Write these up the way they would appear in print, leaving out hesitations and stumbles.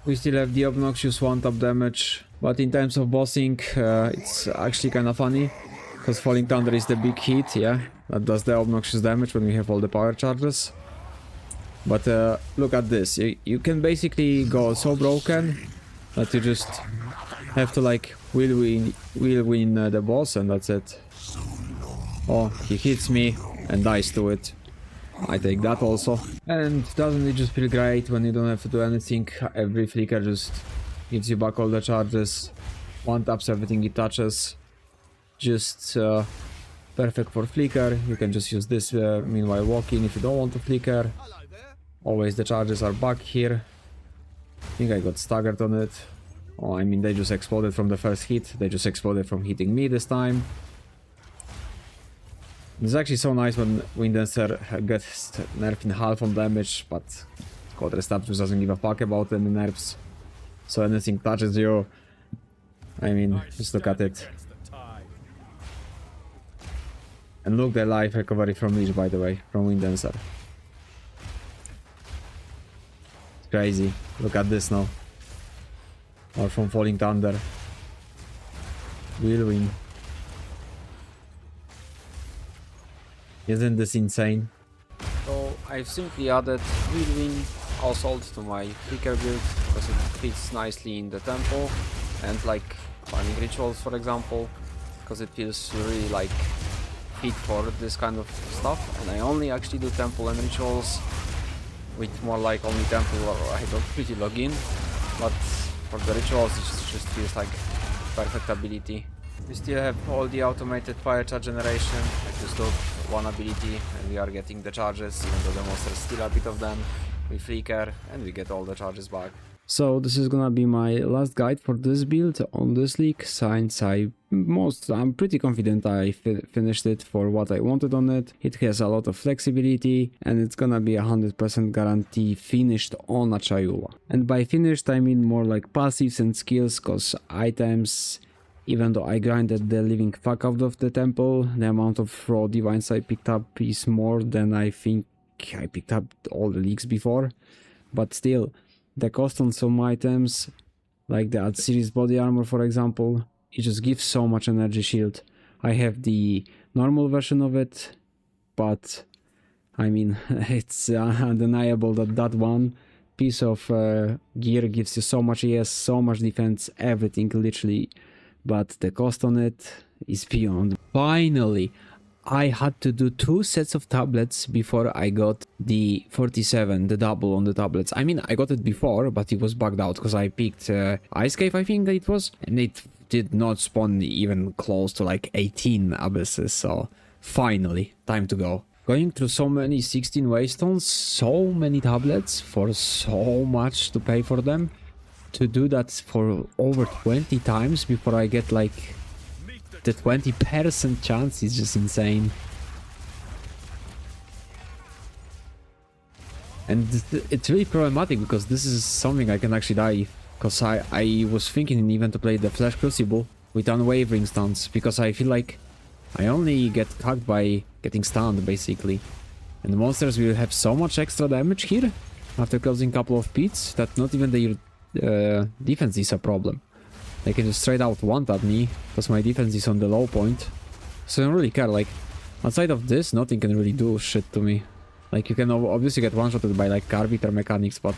We still have the obnoxious one-tap damage, but in terms of bossing, it's actually kind of funny, because Falling Thunder is the big hit, yeah, that does the obnoxious damage when we have all the power charges. But look at this, you can basically go so broken that you just have to like will win the boss and that's it. Oh, he hits me and dies to it. I take that also. And doesn't it just feel great when you don't have to do anything? Every flicker just gives you back all the charges, one taps everything it touches. Just perfect for flicker. You can just use this meanwhile walking if you don't want to flicker. Always the charges are back here. I think I got staggered on it. Oh, I mean they just exploded from the first hit. They just exploded from hitting me this time. It's actually so nice when Windancer gets nerfed in half on damage, but Codre Stab just doesn't give a fuck about any nerfs. So anything touches you, I mean, just look at it. And look, the life recovery from Mage, by the way, from Windancer. It's crazy. Look at this now. Or from Falling Thunder. Will win. Isn't this insane? So I've simply added Whirlwind Assault to my flicker build because it fits nicely in the tempo and like farming rituals, for example, because it feels really like fit for this kind of stuff. And I only actually do temple and rituals with more like only temple or I don't really log in, but for the rituals it just feels like perfect ability. We still have all the automated fire charge generation. I just look one ability and we are getting the charges, even though the monsters still a bit of them. We flicker and we get all the charges back. So this is gonna be my last guide for this build on this league, since I'm pretty confident I finished it for what I wanted on it. It has a lot of flexibility and it's gonna be 100% guarantee finished on a Chayula. And by finished I mean more like passives and skills, cause items, even though I grinded the living fuck out of the temple, the amount of raw divines I picked up is more than I think I picked up all the leagues before. But still, the cost on some items, like the series body armor for example, it just gives so much energy shield. I have the normal version of it, but I mean, it's undeniable that that one piece of gear gives you so much ES, so much defense, everything literally. But the cost on it is beyond. Finally, I had to do 2 sets of tablets before I got the 47, the double on the tablets. I mean, I got it before, but it was bugged out because I picked Ice Cave, I think that it was, and it did not spawn even close to like 18 abysses, so finally, time to go. Going through so many 16 waystones, so many tablets for so much to pay for them. To do that for over 20 times before I get like the 20% chance is just insane. And it's really problematic because this is something I can actually die. Because I was thinking even to play the Flash Crucible with unwavering stuns, because I feel like I only get hacked by getting stunned basically. And the monsters will have so much extra damage here after closing a couple of pits that not even the defense is a problem. They can just straight out one-tap me because my defense is on the low point. So I don't really care, like outside of this nothing can really do shit to me. Like you can obviously get one-shotted by like arbiter mechanics, but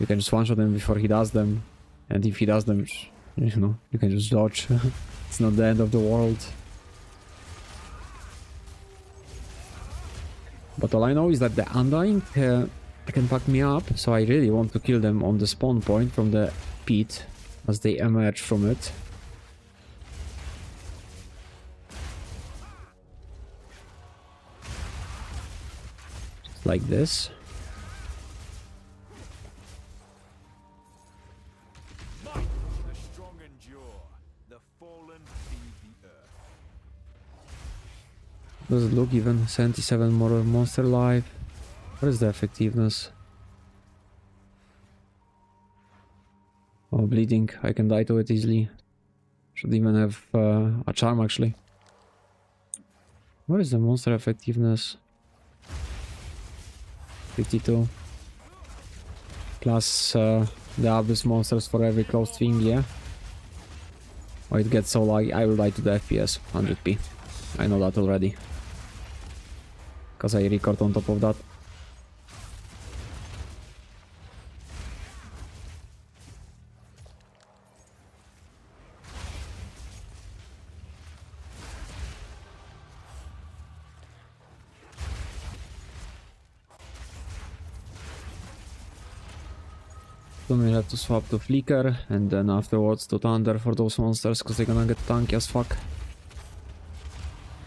you can just one-shot him before he does them, and if he does them, you know, you can just dodge. It's not the end of the world. But all I know is that the Undying can fuck me up, so I really want to kill them on the spawn point from the pit as they emerge from it. Just like this. Does it look even? 77 more monster life. What is the effectiveness? Oh, bleeding. I can die to it easily. Should even have a charm actually. What is the monster effectiveness? 52. Plus the abyss monsters for every close thing, yeah. Or it gets so like I will die to the FPS, 100p. I know that already. Because I record on top of that. Then we have to swap to Flicker and then afterwards to Thunder for those monsters because they're gonna get tanky as fuck.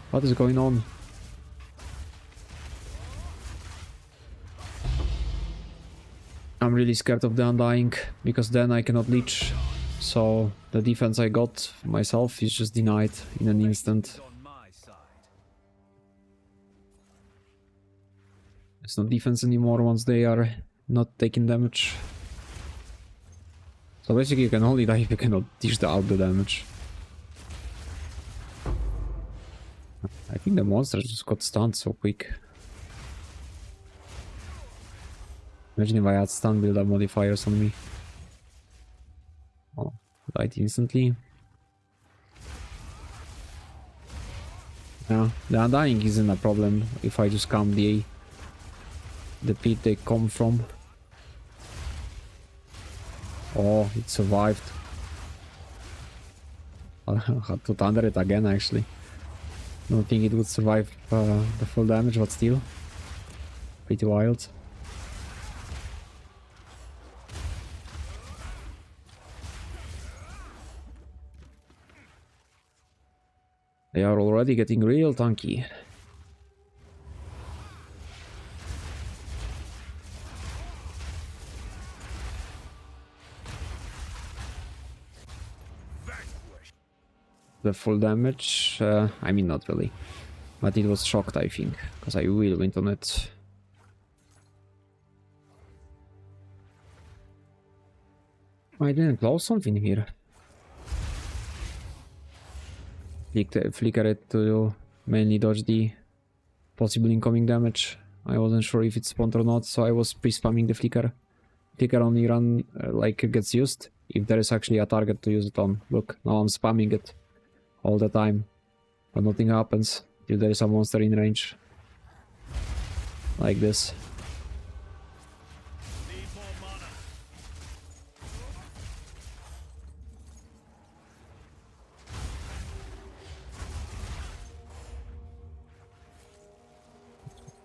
What is going on? I'm really scared of the Undying because then I cannot leech. So the defense I got myself is just denied in an instant. It's not defense anymore once they are not taking damage. So basically you can only die if you cannot dish out the damage. I think the monster just got stunned so quick. Imagine if I had stun build-up modifiers on me. Oh, died instantly. Yeah, the Undying isn't a problem if I just calm the pit they come from. Oh, it survived. I had to thunder it again actually. Don't think it would survive the full damage, but still. Pretty wild. They are already getting real tanky. The full damage, I mean not really, but it was shocked I think, because I will win on it. I didn't close something here. Flicker it to mainly dodge the possible incoming damage. I wasn't sure if it spawned or not, so I was pre-spamming the flicker. Flicker only run like it gets used if there is actually a target to use it on. Look, now I'm spamming it all the time, but nothing happens till there is a monster in range. Like this.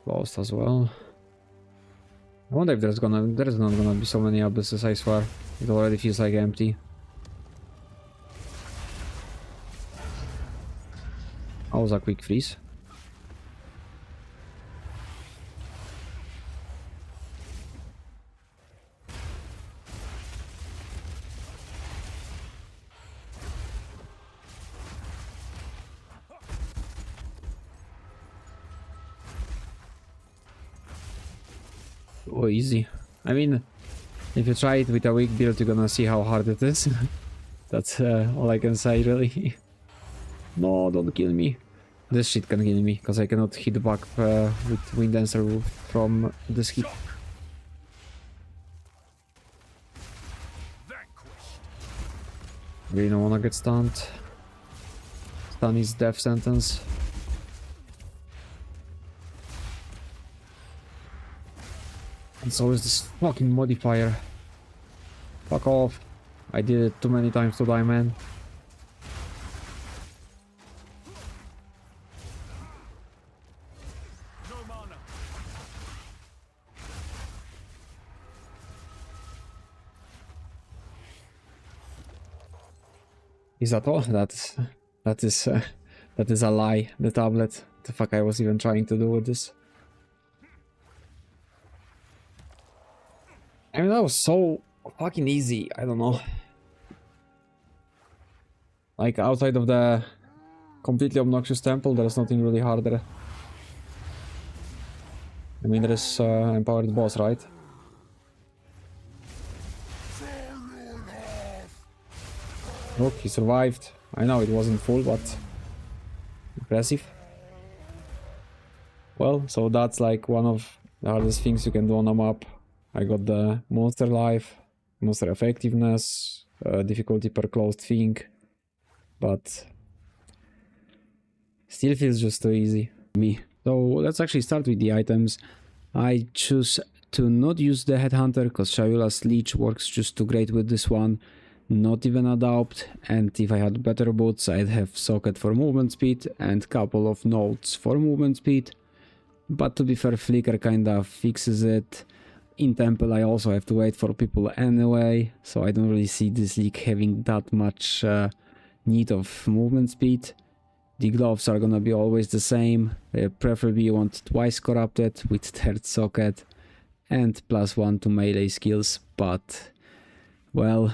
Lost as well. I wonder if there's not gonna be so many abysses, I swear. It already feels like empty. That was a quick freeze. Oh, easy. I mean, if you try it with a weak build, you're gonna see how hard it is. That's all I can say, really. No, don't kill me. This shit can kill me, because I cannot hit back with Wind Dancer from this hit. Really don't wanna get stunned. Stun is death sentence. And so is this fucking modifier. Fuck off. I did it too many times to die, man. Is that all? That is a lie. The tablet. The fuck I was even trying to do with this. I mean, that was so fucking easy. I don't know. Like, outside of the completely obnoxious temple, there's nothing really harder. I mean, there is empowered boss, right? Look, he survived. I know it wasn't full, but impressive. Well, so that's like one of the hardest things you can do on a map. I got the monster life, monster effectiveness, difficulty per closed thing, but still feels just too easy to me. So let's actually start with the items. I choose to not use the headhunter because Shayula's leech works just too great with this one. Not even adopt, and if I had better boots I'd have socket for movement speed and couple of nodes for movement speed. But to be fair, Flicker kinda fixes it. In Temple I also have to wait for people anyway, so I don't really see this league having that much need of movement speed. The gloves are gonna be always the same, preferably you want twice corrupted with third socket and +1 to melee skills, but well,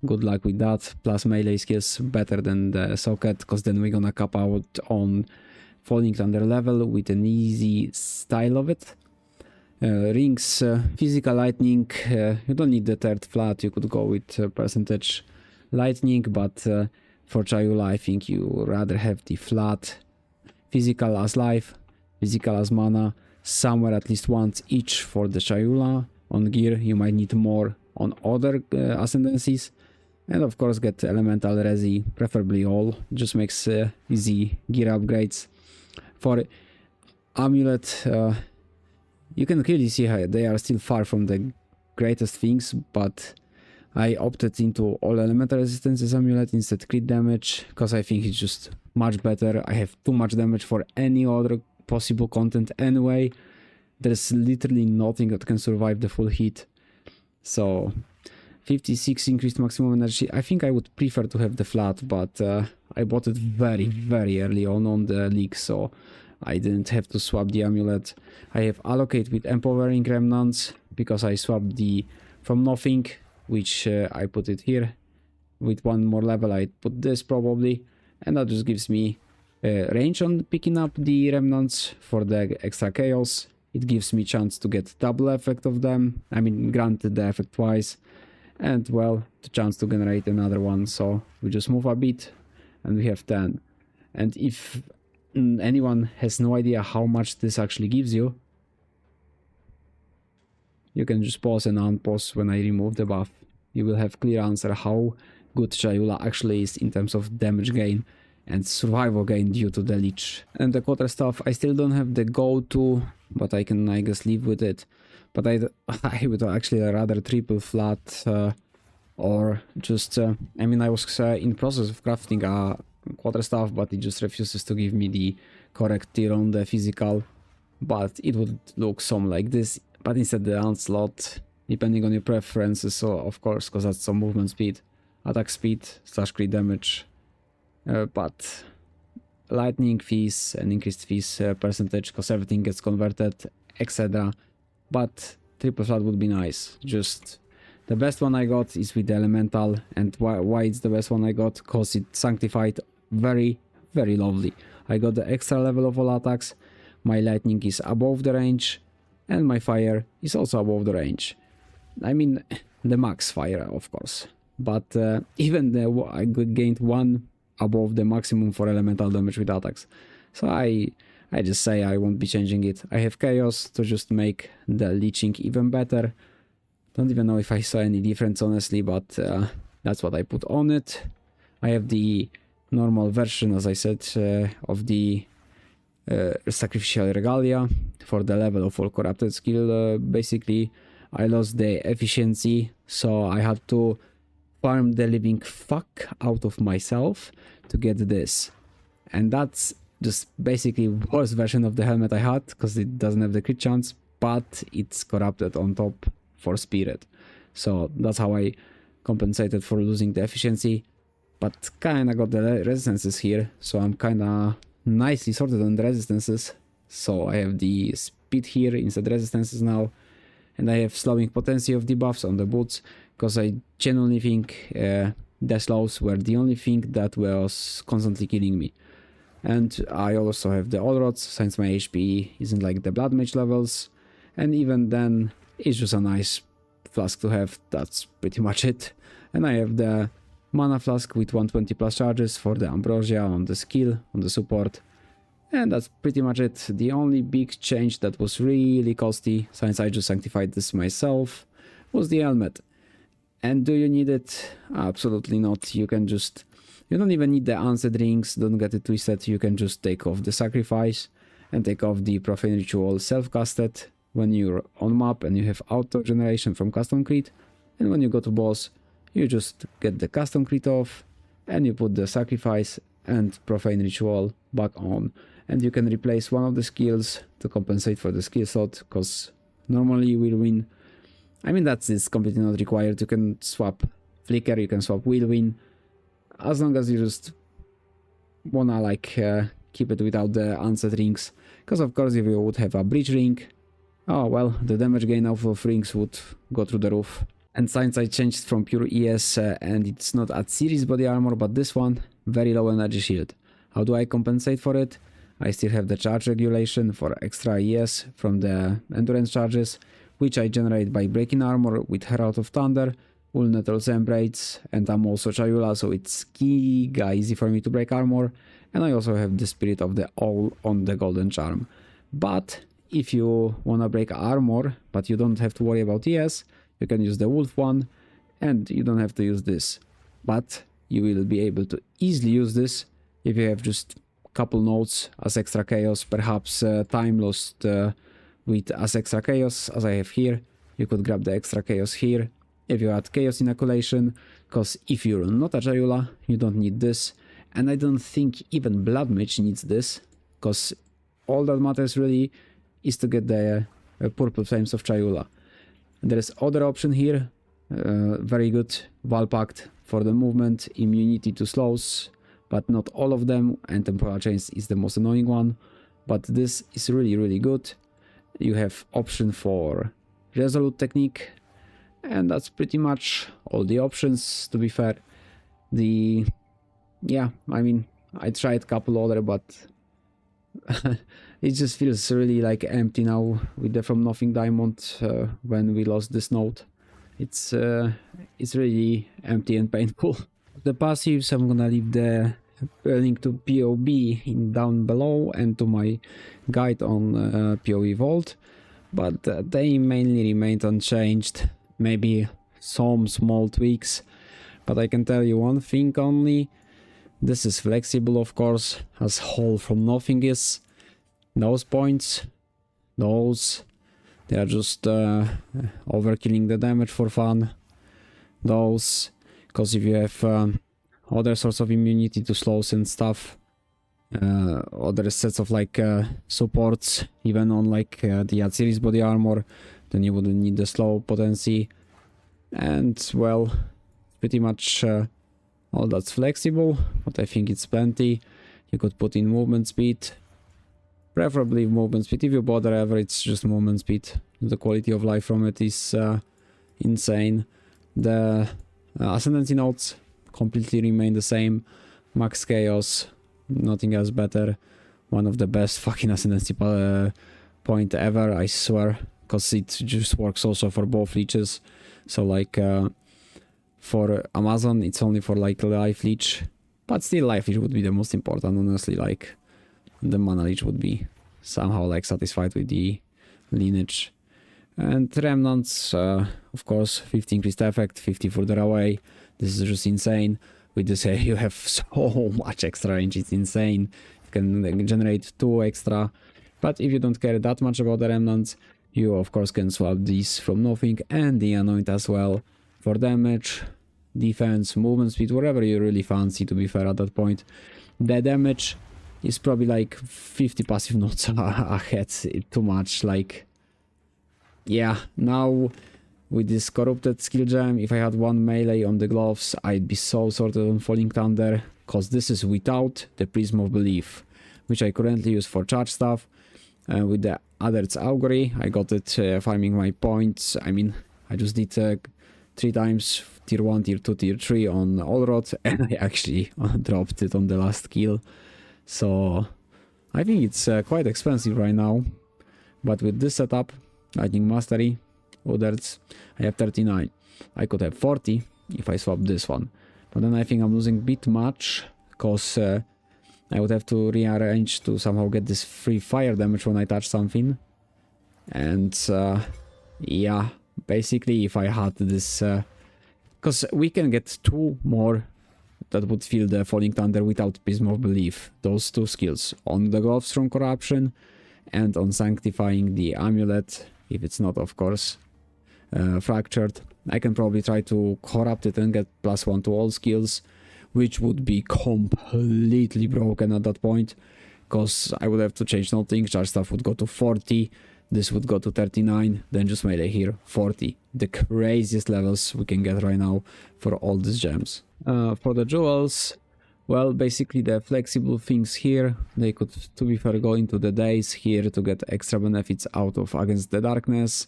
good luck with that. Plus melee skills better than the socket, because then we're gonna cap out on falling under level with an easy style of it. Rings, physical lightning, you don't need the third flat, you could go with percentage lightning, but for Chayula I think you rather have the flat. Physical as life, physical as mana, somewhere at least once each for the Chayula. On gear you might need more on other ascendancies. And of course get elemental resi, preferably all, just makes easy gear upgrades. For amulet, you can clearly see how they are still far from the greatest things, but I opted into all elemental resistances amulet instead crit damage, because I think it's just much better. I have too much damage for any other possible content anyway. There's literally nothing that can survive the full hit. So 56 increased maximum energy. I think I would prefer to have the flat, but I bought it very early on the league, so I didn't have to swap the amulet. I have allocate with empowering remnants because I swapped the from nothing, which I put it here. With one more level I put this probably, and that just gives me range on picking up the remnants for the extra chaos. It gives me chance to get double effect of them, I mean granted the effect twice, and well, the chance to generate another one. So we just move a bit and we have 10. And if anyone has no idea how much this actually gives you, you can just pause and unpause when I remove the buff. You will have clear answer how good Chayula actually is in terms of damage gain and survival gain due to the leech. And the quarterstaff, I still don't have the go-to, but I can, I guess, live with it. But I would actually rather triple flat or just, I mean, I was in process of crafting a quarterstaff, but it just refuses to give me the correct tier on the physical. But it would look some like this, but instead the onslaught, depending on your preferences, so of course, because that's some movement speed, attack speed, / crit damage, but lightning fees and increased fees percentage, because everything gets converted, etc. But triple flat would be nice. Just the best one I got is with the elemental, and why it's the best one I got, because it sanctified very lovely. I got the extra level of all attacks, my lightning is above the range, and my fire is also above the range. I mean the max fire of course, but even I gained 1 above the maximum for elemental damage with attacks. So I just say I won't be changing it. I have chaos to just make the leeching even better. Don't even know if I saw any difference honestly, but that's what I put on it. I have the normal version, as I said, of the sacrificial regalia for the level of all corrupted skill. Basically I lost the efficiency, so I had to farm the living fuck out of myself to get this, and that's just basically worst version of the helmet I had, because it doesn't have the crit chance, but it's corrupted on top for spirit. So that's how I compensated for losing the efficiency, but kinda got the resistances here, so I'm kinda nicely sorted on the resistances. So I have the speed here instead resistances now, and I have slowing potency of debuffs on the boots, because I genuinely think the slows were the only thing that was constantly killing me. And I also have the all rods, since my HP isn't like the blood mage levels, and even then it's just a nice flask to have. That's pretty much it. And I have the mana flask with 120 plus charges for the ambrosia on the skill, on the support, and that's pretty much it. The only big change that was really costly, since I just sanctified this myself, was the helmet. And do you need it? Absolutely not. You can just... You don't even need the Unsaid Rings, don't get it twisted. You can just take off the Sacrifice and take off the Profane Ritual self-casted when you're on map and you have auto generation from custom crit. And when you go to boss, you just get the custom crit off and you put the Sacrifice and Profane Ritual back on. And you can replace one of the skills to compensate for the skill slot, because normally you will win. I mean, that's completely not required. You can swap Flicker, you can swap Whirlwind, as long as you just wanna like keep it without the Unsaid Rings. Because of course if you would have a Breach Ring, oh well, the damage gain off of rings would go through the roof. And since I changed from pure ES and it's not at series body armor but this one, very low energy shield. How do I compensate for it? I still have the charge regulation for extra ES from the endurance charges, which I generate by breaking armor with Herald of Thunder, Wool Nettles Embrace, and I'm also Chayula, so it's giga easy for me to break armor. And I also have the Spirit of the Owl on the Golden Charm. But if you wanna break armor, but you don't have to worry about ES, you can use the Wolf one, and you don't have to use this. But you will be able to easily use this if you have just couple nodes as extra chaos, perhaps time lost with as extra chaos as I have here. You could grab the extra chaos here if you add chaos inoculation, because if you're not a Chayula, you don't need this. And I don't think even Blood Mage needs this, because all that matters really is to get the purple flames of Chayula. There is other option here, very good, Valpact for the movement, immunity to slows, but not all of them, and temporal chains is the most annoying one, but this is really good. You have option for resolute technique, and that's pretty much all the options, to be fair. Yeah, I mean, I tried a couple other, but it just feels really like empty now with the From Nothing Diamond when we lost this node. It's really empty and painful. The passives, I'm gonna leave the link to POB down below and to my guide on PoE Vault, but they mainly remained unchanged, maybe some small tweaks, but I can tell you one thing only. This is flexible, of course, as whole From Nothing is. Those points, they are just overkilling the damage for fun. Those, because if you have other sorts of immunity to slows and stuff, other sets of like supports, even on like the ad series body armor, then you wouldn't need the slow potency. And well, pretty much all that's flexible, but I think it's plenty. You could put in movement speed, preferably movement speed. If you bother ever, it's just movement speed. The quality of life from it is insane. The ascendancy nodes completely remain the same. Max chaos, nothing else better. One of the best fucking ascendancy point ever, I swear, because it just works also for both leeches. So like for Amazon, it's only for like life leech, but still life leech would be the most important, honestly. Like the mana leech would be somehow like satisfied with the lineage. And remnants, of course, 50 increased effect, 50 further away. This is just insane. With this you have so much extra range, it's insane. You can generate 2 extra, but if you don't care that much about the remnants, you of course can swap these From Nothing and the Anoint as well for damage, defense, movement speed, whatever you really fancy, to be fair at that point. The damage is probably like 50 passive notes ahead, too much. Like, yeah, now with this corrupted skill gem, if I had one melee on the gloves, I'd be so sorted on Falling Thunder, cause this is without the Prism of Belief, which I currently use for charge stuff. With the Adder's Augury, I got it farming my points. I mean, I just did 3 times tier 1, tier 2, tier 3 on Allrod, and I actually dropped it on the last kill. So I think it's quite expensive right now, but with this setup, Lightning Mastery, others, I have 39. I could have 40 if I swap this one, but then I think I'm losing a bit much, because I would have to rearrange to somehow get this free fire damage when I touch something. And yeah, basically if I had this Because we can get 2 more that would fill the Falling Thunder without Prism of Belief. Those 2 skills on the Gloves from Corruption and on Sanctifying the Amulet, if it's not, of course, fractured. I can probably try to corrupt it and get +1 to all skills, which would be completely broken at that point, because I would have to change nothing. Charge Staff would go to 40, this would go to 39, then just melee here, 40. The craziest levels we can get right now for all these gems. For the jewels, well, basically the flexible things here, they could, to be fair, go into the days here to get extra benefits out of Against the Darkness.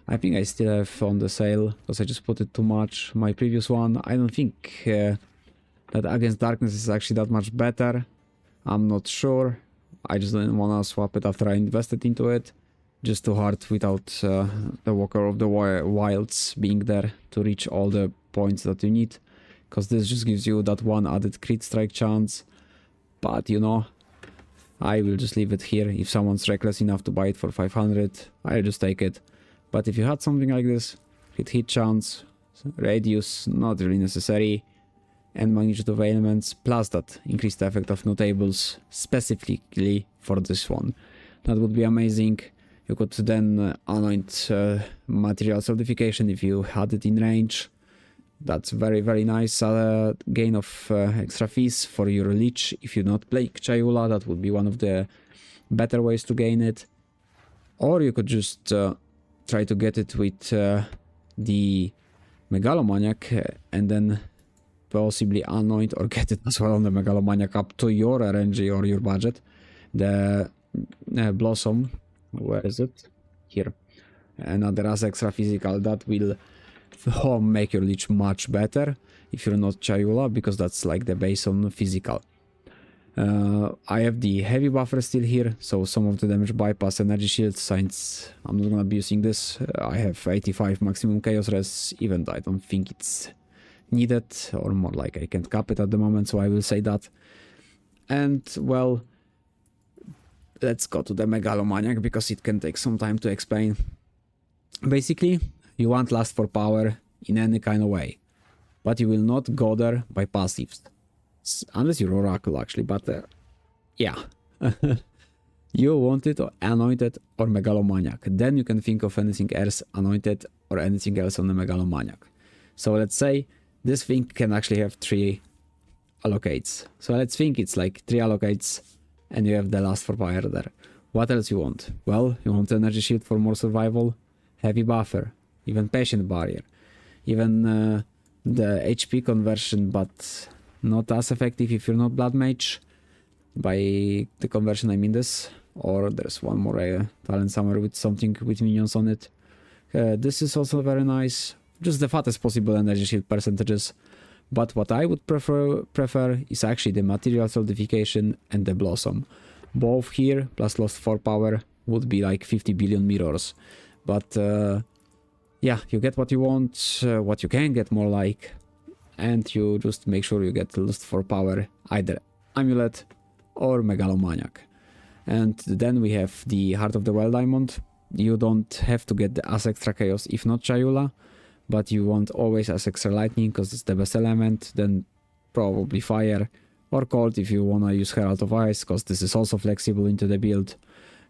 I think I still have on the sale, because I just put it too much, my previous one. I don't think that Against Darkness is actually that much better. I'm not sure. I just didn't want to swap it after I invested into it. Just too hard without the Walker of the Wilds being there to reach all the points that you need. Because this just gives you that 1 added crit strike chance. But you know, I will just leave it here. If someone's reckless enough to buy it for 500, I'll just take it. But if you had something like this, hit chance, radius, not really necessary, and magnitude of ailments, plus that increased effect of notables specifically for this one. That would be amazing. You could then anoint material certification if you had it in range. That's very nice gain of extra fees for your leech. If you're not playing Chayula, that would be one of the better ways to gain it. Or you could just try to get it with the Megalomaniac and then possibly anoint or get it as well on the Megalomaniac up to your RNG or your budget. The Blossom, where is it? Here. Another as extra physical that will make your leech much better if you're not Chayula, because that's like the base on physical. I have the heavy buffer still here, so some of the damage bypass energy shield, since I'm not gonna be using this. I have 85 maximum chaos res, even though I don't think it's needed, or more like I can't cap it at the moment, so I will say that. And well, let's go to the Megalomaniac, because it can take some time to explain. Basically, you want Lust for Power in any kind of way, but you will not go there by passives. Unless you're Oracle, actually, but yeah. You want it or Anointed or Megalomaniac. Then you can think of anything else Anointed or anything else on the Megalomaniac. So let's say this thing can actually have 3 allocates. So let's think it's like 3 allocates and you have the Lust for Power there. What else you want? Well, you want Energy Shield for more survival, Heavy Buffer, even Patient Barrier, even the HP conversion, but not as effective if you're not Blood Mage. By the conversion I mean this. Or there's one more talent somewhere with something with minions on it. This is also very nice. Just the fattest possible energy shield percentages. But what I would prefer is actually the material solidification and the blossom. Both here plus Lust for Power would be like 50 billion mirrors. But yeah, you get what you want, what you can get more like. And you just make sure you get Lust for Power, either Amulet or Megalomaniac. And then we have the Heart of the Wild Diamond. You don't have to get the as extra chaos if not Chayula, but you want always as extra lightning because it's the best element, then probably fire or cold if you wanna use Herald of Ice, because this is also flexible into the build,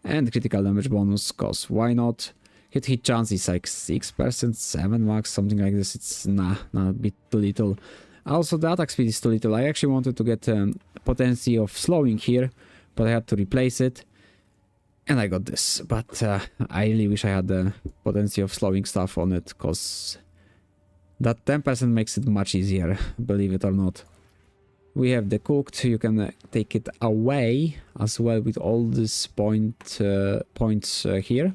and critical damage bonus, because why not? Hit chance is like 6%, 7 max, something like this. It's a bit too little. Also, the attack speed is too little. I actually wanted to get potency of slowing here, but I had to replace it. And I got this. But I really wish I had the potency of slowing stuff on it, because that 10% makes it much easier, believe it or not. We have the cooked. You can take it away as well with all these points here,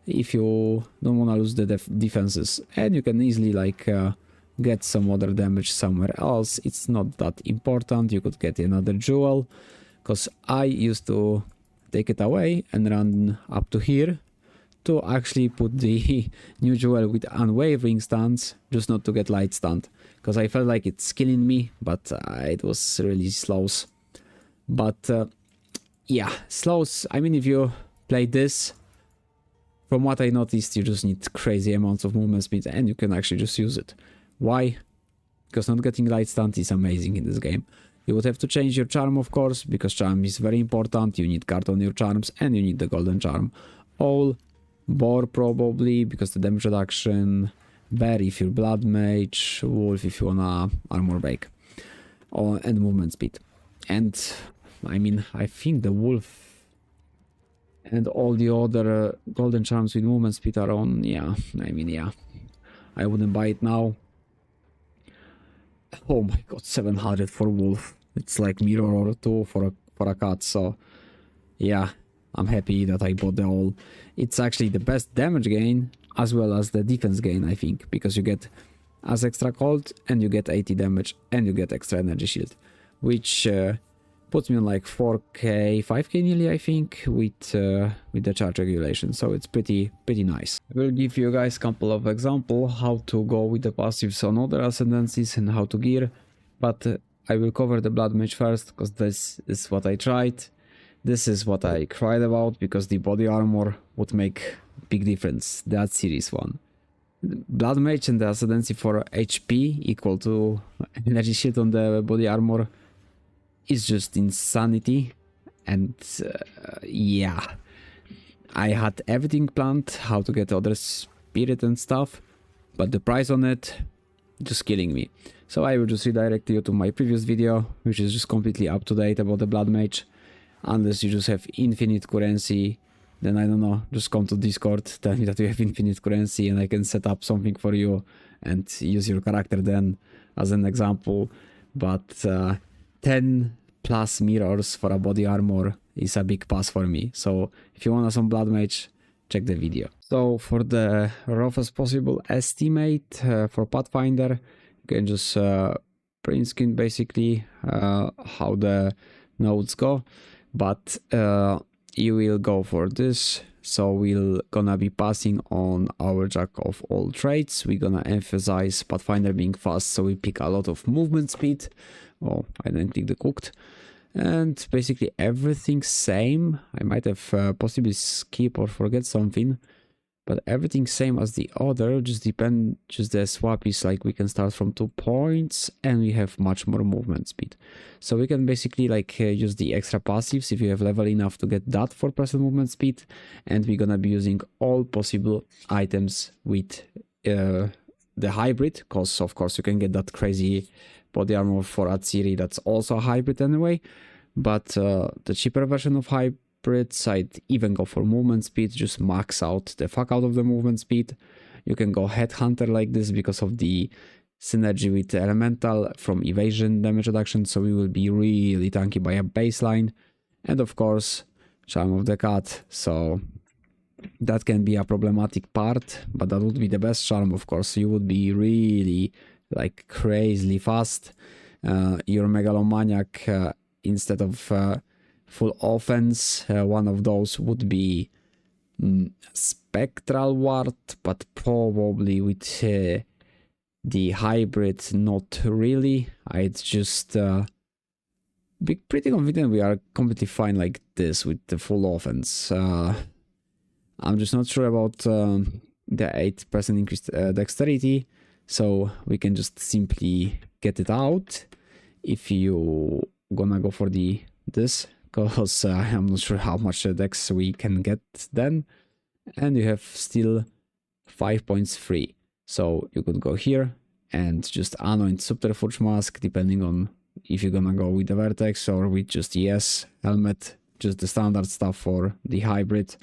if you don't want to lose the defenses, and you can easily like get some other damage somewhere else. It's not that important. You could get another jewel, because I used to take it away and run up to here to actually put the new jewel with unwavering stance, just not to get light stunned, because I felt like it's killing me, but it was really slows. But yeah, slows. I mean, if you play this, from what I noticed, you just need crazy amounts of movement speed and you can actually just use it. Why? Because not getting light stunt is amazing in this game. You would have to change your charm, of course, because charm is very important. You need card on your charms and you need the golden charm. All, boar probably, because the damage reduction, bear if you're blood mage, wolf if you wanna armor break, and movement speed. And I mean, I think the wolf and all the other golden charms with movement speed are on. Yeah, I mean, yeah, I wouldn't buy it now. Oh my god, 700 for wolf. It's like mirror or two for a cat. So yeah, I'm happy that I bought the all. It's actually the best damage gain as well as the defense gain, I think, because you get as extra cold and you get 80 damage and you get extra energy shield, which puts me on like 4k, 5k nearly, I think, with the charge regulation. So it's pretty nice. I will give you guys a couple of examples how to go with the passives on other ascendancies and how to gear, but I will cover the blood mage first because this is what I tried. This is what I cried about because the body armor would make big difference. That series one. Blood mage and the ascendancy for HP equal to energy shield on the body armor is just insanity. And yeah, I had everything planned, how to get other spirit and stuff, but the price on it just killing me. So I will just redirect you to my previous video, which is just completely up to date about the blood mage. Unless you just have infinite currency, then I don't know, just come to Discord, tell me that you have infinite currency and I can set up something for you and use your character then as an example. But 10 plus mirrors for a body armor is a big pass for me. So if you want some blood mage, check the video. So for the roughest possible estimate for Pathfinder, you can just print screen basically how the nodes go. But you will go for this, so we're gonna be passing on our jack of all trades. We're gonna emphasize Pathfinder being fast, so we pick a lot of movement speed. Oh, I didn't click the cooked. And basically everything same. I might have possibly skip or forget something, but everything same as the other, just the swap is like we can start from 2 points and we have much more movement speed. So we can basically like use the extra passives if you have level enough to get that for present movement speed, and we're gonna be using all possible items with the hybrid, because of course you can get that crazy body armor for Atsiri that's also a hybrid anyway, but the cheaper version of hybrid, I'd even go for movement speed, just max out the fuck out of the movement speed. You can go headhunter like this because of the synergy with elemental from evasion damage reduction, so we will be really tanky by a baseline. And of course charm of the cat, so that can be a problematic part, but that would be the best charm. Of course you would be really like crazily fast. Your megalomaniac instead of full offense, one of those would be spectral ward, but probably with the hybrid not really. I'd just be pretty confident we are completely fine like this with the full offense. I'm just not sure about the 8% increased dexterity, so we can just simply get it out if you gonna go for this, because I'm not sure how much dex we can get then. And you have still 5 points free, so you could go here and just anoint subterfuge mask, depending on if you're gonna go with the vertex or with just ES helmet, just the standard stuff for the hybrid.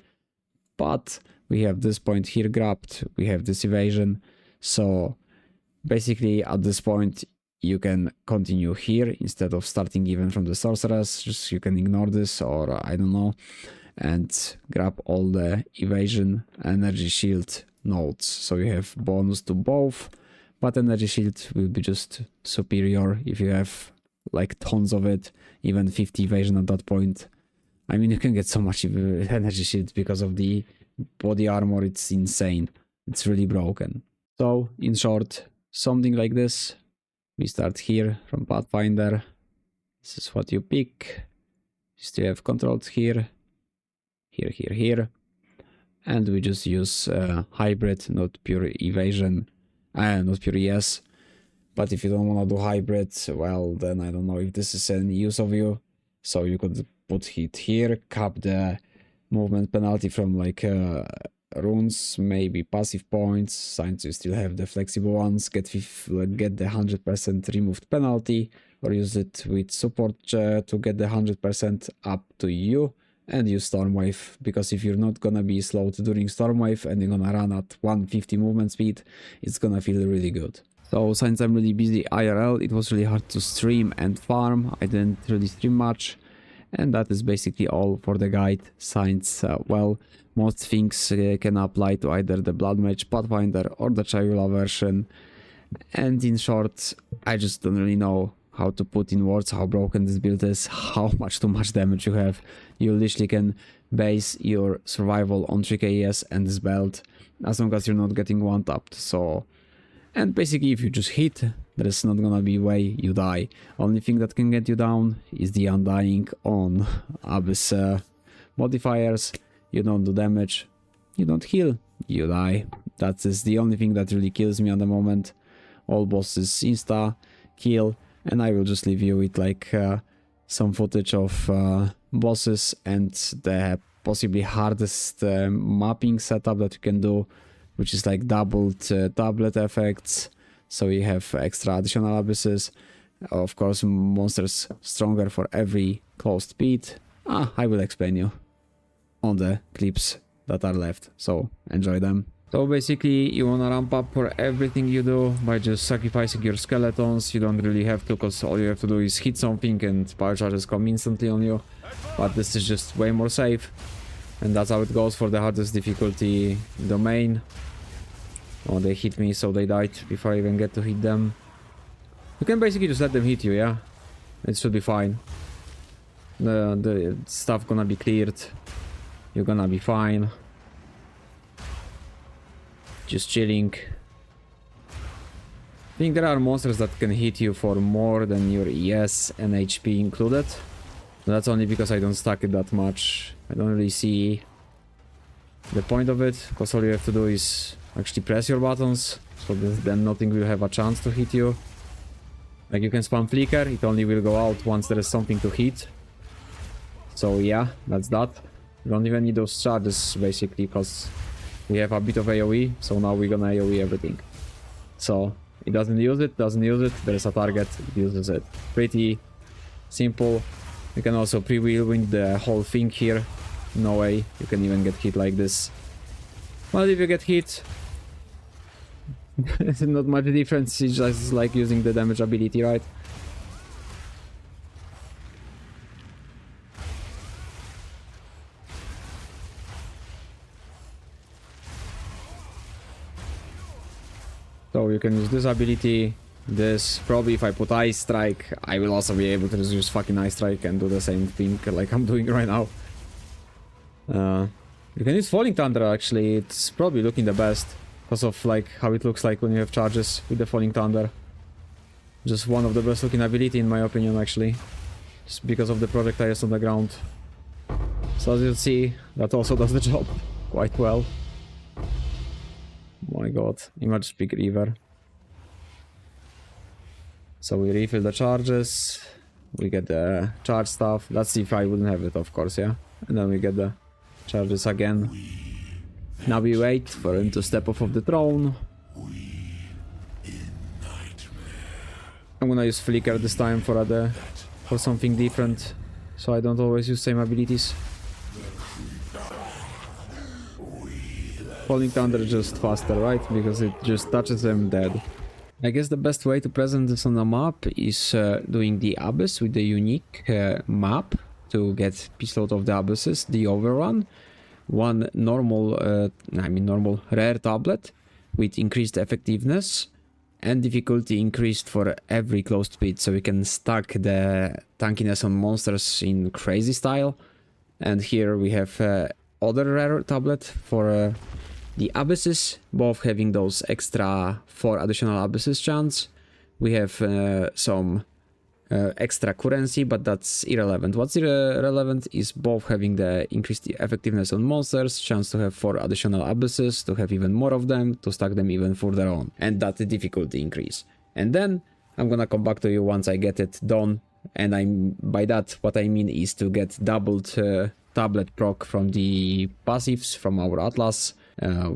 But we have this point here grabbed, we have this evasion, so basically at this point you can continue here instead of starting even from the sorceress. Just you can ignore this, or I don't know, and grab all the evasion energy shield nodes, so you have bonus to both, but energy shield will be just superior if you have like tons of it, even 50 evasion at that point. I mean, you can get so much energy shield because of the body armor, it's insane, it's really broken. So in short, something like this. We start here from Pathfinder. This is what you pick. You still have controls here, here, and we just use hybrid, not pure evasion, not pure ES. But if you don't want to do hybrid, well, then I don't know if this is any use of you. So you could put hit here, cap the movement penalty from like runes, maybe passive points, since you still have the flexible ones, get the 100% removed penalty, or use it with support to get the 100% up to you, and use stormwave, because if you're not gonna be slowed during stormwave and you're gonna run at 150 movement speed, it's gonna feel really good. So since I'm really busy IRL, it was really hard to stream and farm. I didn't really stream much, and that is basically all for the guide, since well, most things can apply to either the Blood Mage Pathfinder or the Chayula version, and in short, I just don't really know how to put in words how broken this build is, how much too much damage you have. You literally can base your survival on 3KS and this belt, as long as you're not getting one-tapped, so... And basically if you just hit, there's not gonna be a way you die. Only thing that can get you down is the undying on Abyss modifiers. You don't do damage, you don't heal, you die. That is the only thing that really kills me at the moment. All bosses insta kill, and I will just leave you with like some footage of bosses and the possibly hardest mapping setup that you can do, which is like doubled tablet effects, so you have extra additional abysses. Of course, monsters stronger for every closed beat. I will explain you on the clips that are left, so enjoy them. So basically, you wanna ramp up for everything you do by just sacrificing your skeletons. You don't really have to, because all you have to do is hit something and power charges come instantly on you. But this is just way more safe, and that's how it goes for the hardest difficulty domain. Oh, they hit me, so they died before I even get to hit them. You can basically just let them hit you, yeah? It should be fine. The stuff gonna be cleared. You're gonna be fine. Just chilling. I think there are monsters that can hit you for more than your ES and HP included. That's only because I don't stack it that much. I don't really see the point of it, because all you have to do is actually press your buttons, so then nothing will have a chance to hit you. Like you can spam flicker, it only will go out once there is something to hit. So yeah, that's that. You don't even need those charges basically, because we have a bit of AoE, so now we're gonna AoE everything. So it doesn't use it, there's a target, it uses it. Pretty simple. You can also pre-wheel the whole thing here. No way you can even get hit like this. Well, if you get hit, it's not much difference, it's just like using the damage ability, right? So you can use this ability, this, probably if I put Ice Strike, I will also be able to just use fucking Ice Strike and do the same thing like I'm doing right now. You can use Falling Thunder actually, it's probably looking the best, because of like how it looks like when you have charges with the Falling Thunder. Just one of the best looking ability in my opinion actually, just because of the projectiles on the ground. So as you'll see, that also does the job quite well. Oh my god, Image Big River. So we refill the charges, we get the charge stuff. Let's see if I wouldn't have it, of course, yeah. And then we get the charges again. Now we wait for him to step off of the throne. I'm gonna use Flicker this time for something different, so I don't always use same abilities. Falling Thunder just faster, right? Because it just touches them dead. I guess the best way to present this on a map is doing the Abyss with the unique map to get piece load of the Abysses, the overrun. One normal rare tablet with increased effectiveness and difficulty increased for every closed speed, so we can stack the tankiness on monsters in crazy style. And here we have other rare tablet for the Abysses, both having those extra 4 additional Abysses chance. We have some extra currency, but that's irrelevant. What's relevant is both having the increased effectiveness on monsters, chance to have 4 additional Abysses, to have even more of them, to stack them even further on, and that the difficulty increase. And then I'm gonna come back to you once I get it done. And by that, what I mean is to get doubled tablet proc from the passives from our Atlas.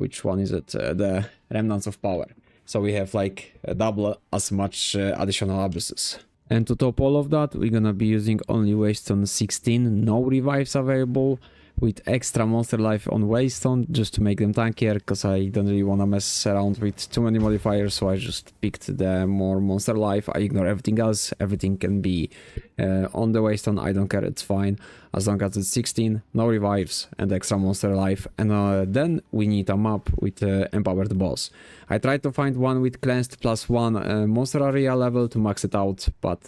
Which one is it? The Remnants of Power. So we have like double as much additional abysses. And to top all of that, we're gonna be using only Waystone 16, no revives available, with extra monster life on Waystone, just to make them tankier, because I don't really want to mess around with too many modifiers, so I just picked the more monster life. I ignore everything else, everything can be on the Waystone, I don't care, it's fine, as long as it's 16, no revives, and extra monster life. And then we need a map with empowered boss. I tried to find one with cleansed +1 monster area level to max it out, but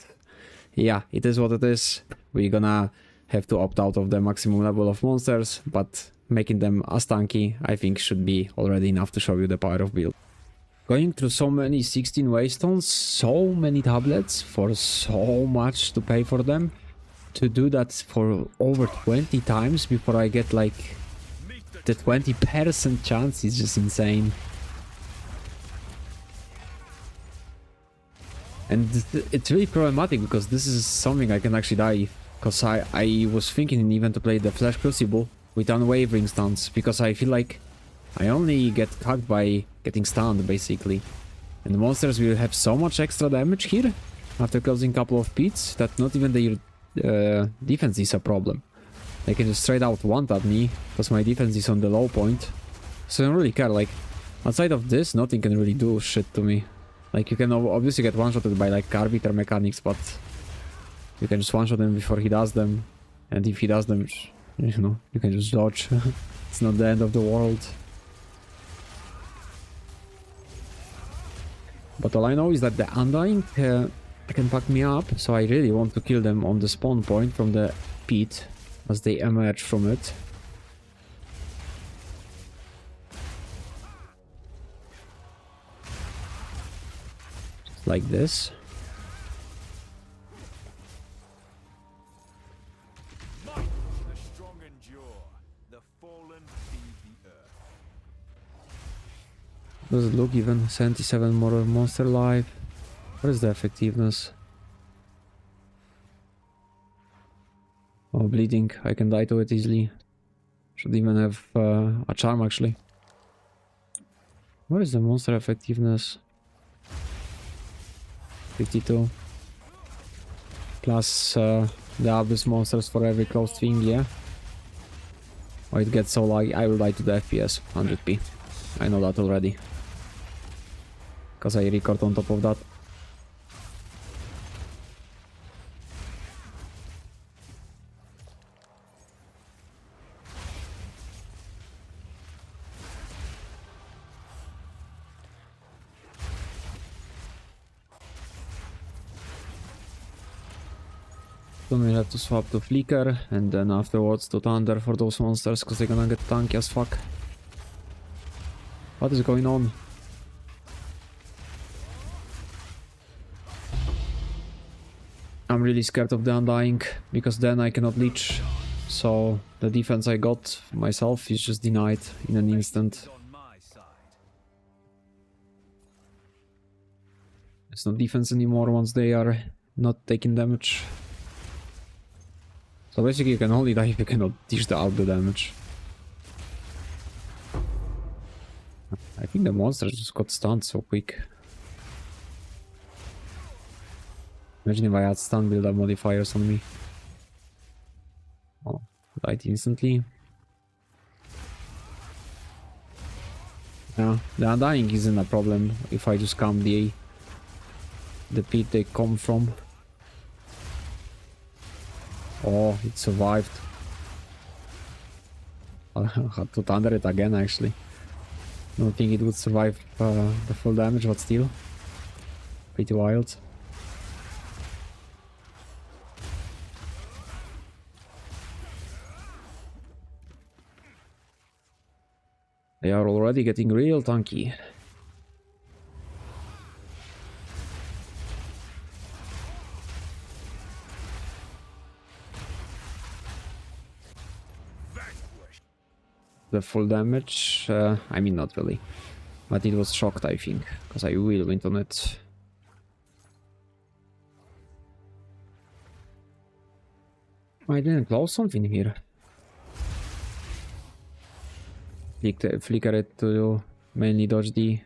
yeah, it is what it is. We're gonna have to opt out of the maximum level of monsters, but making them as tanky, I think, should be already enough to show you the power of build. Going through so many 16 Waystones, so many tablets for so much to pay for them, to do that for over 20 times before I get like the 20% chance is just insane. And it's really problematic because this is something I can actually die. Because I was thinking even to play the Flash Crucible with unwavering stance, because I feel like I only get cucked by getting stunned basically. And the monsters will have so much extra damage here after closing a couple of pits that not even their defense is a problem. They can just straight out one-tap me because my defense is on the low point. So I don't really care, like outside of this nothing can really do shit to me. Like you can obviously get one-shotted by like arbiter mechanics, but you can just one-shot him before he does them, and if he does them, you know, you can just dodge. It's not the end of the world. But all I know is that the Undying can fuck me up, so I really want to kill them on the spawn point from the pit as they emerge from it. Just like this. Does it look even? 77 more monster life. What is the effectiveness? Oh, bleeding. I can die to it easily. Should even have a charm actually. What is the monster effectiveness? 52. Plus the abyss monsters for every closed thing, yeah? Oh, it gets so like I will die to the FPS, 100p. I know that already. Because I record on top of that. Then we'll have to swap to Flicker and then afterwards to Thunder for those monsters because they're gonna get tanky as fuck. What is going on? I'm really scared of the Undying because then I cannot leech. So the defense I got myself is just denied in an instant. It's not defense anymore once they are not taking damage. So basically you can only die if you cannot dish out the damage. I think the monster just got stunned so quick. Imagine if I had stun build-up modifiers on me. Oh, died instantly. Yeah, the Undying isn't a problem if I just calm the pit they come from. Oh, it survived. I had to thunder it again actually. Don't think it would survive the full damage, but still. Pretty wild. They are already getting real tanky. The full damage, I mean not really. But it was shocked I think, because I will win on it. I didn't close something here. Flicker it to mainly dodge the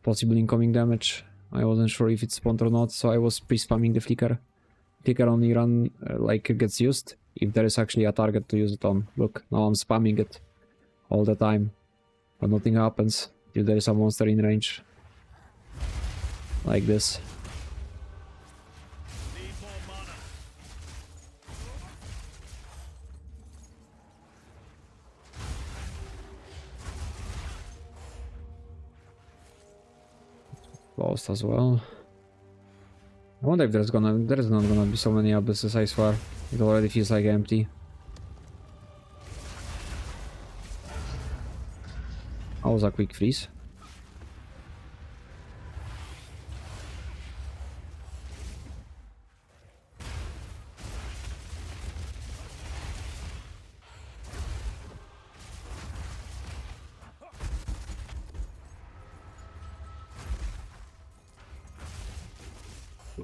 possible incoming damage. I wasn't sure if it spawned or not, so I was pre-spamming the flicker. Flicker only run like it gets used if there is actually a target to use it on. Look, now I'm spamming it all the time, but nothing happens till there is a monster in range. Like this. Closed as well. I wonder if there's not gonna be so many abysses, I swear. It already feels like empty. That was a quick freeze.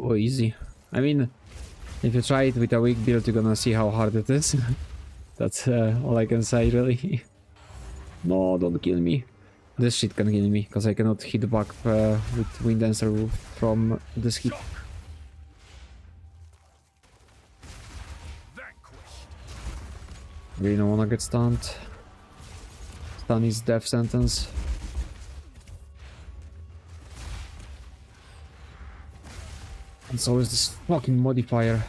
Oh, easy. I mean, if you try it with a weak build, you're gonna see how hard it is. That's all I can say, really. No, don't kill me. This shit can kill me, because I cannot hit back with Wind Dancer from this hit. Really don't wanna get stunned. Stun is death sentence. And so is this fucking modifier.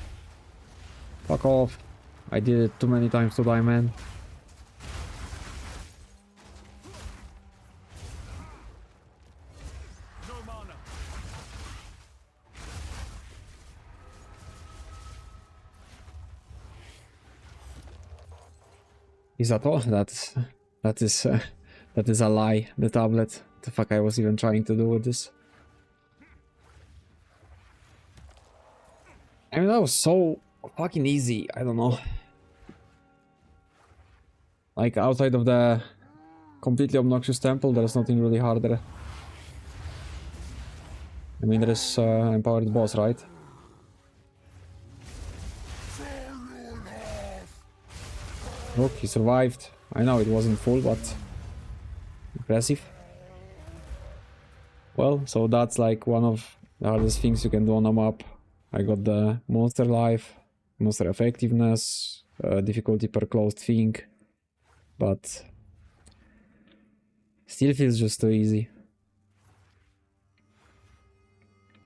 Fuck off. I did it too many times to die, man. Is that all? That is a lie. The tablet. The fuck I was even trying to do with this. I mean, that was so fucking easy. I don't know. Like, outside of the completely obnoxious temple, there's nothing really harder. I mean, there is empowered boss, right? Look, he survived. I know it wasn't full, but impressive. Well, so that's like one of the hardest things you can do on a map. I got the monster life, monster effectiveness, difficulty per closed thing, but still feels just too easy.